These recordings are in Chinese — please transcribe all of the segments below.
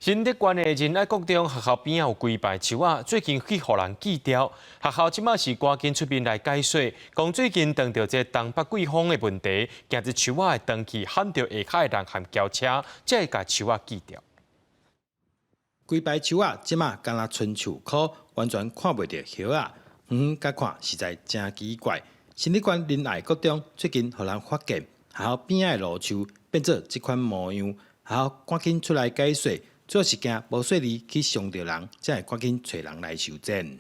新德县的仁爱国中学校边有几排树仔，最近去互人锯掉。学校即马是赶紧出面来解说，讲最近遇到这东北季风的问题，今日树仔会登去喊到下骹的人和轿车，才会把树仔锯掉。几排树仔即马敢若春树棵，完全看袂到叶仔，甲看实在真奇怪。新德县仁爱国中最近互人发现，学校边仔的路树变做这款模样，学校赶紧出来解说。主要是惊无细力去伤到人，才会赶紧找人来修正。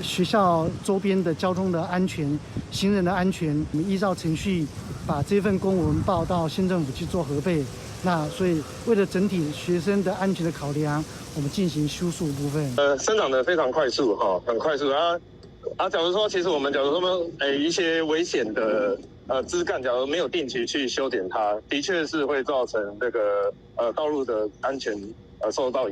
学校周边的交通的安全、行人的安全，我们依照程序把这份公文报到县政府去做核备。那所以为了整体学生的安全的考量，我们进行修树部分。生长得非常快速哈，很快速假如说，其实我们假如说一些危险的枝干，假如没有定期去修剪它，的确是会造成这个道路的安全。受到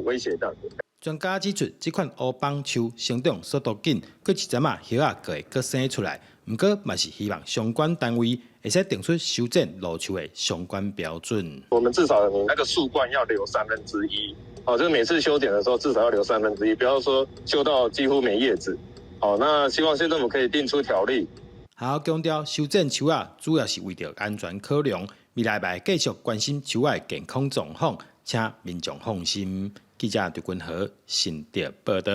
威胁这样子。专家指出，这款乌帮树生长速度紧，过一阵啊叶仔会搁生出来。不过，嘛是希望相关单位会使定出修正路树的相关标准。我们至少你那个树冠要留1/3，就是每次修剪的时候至少要留1/3，不要说修到几乎没叶子。那希望县政府可以定出条例。还要强调，修正树仔主要是为着安全考量，未来会继续关心树仔的健康状况。请民众放心。记者杜君和新德报道。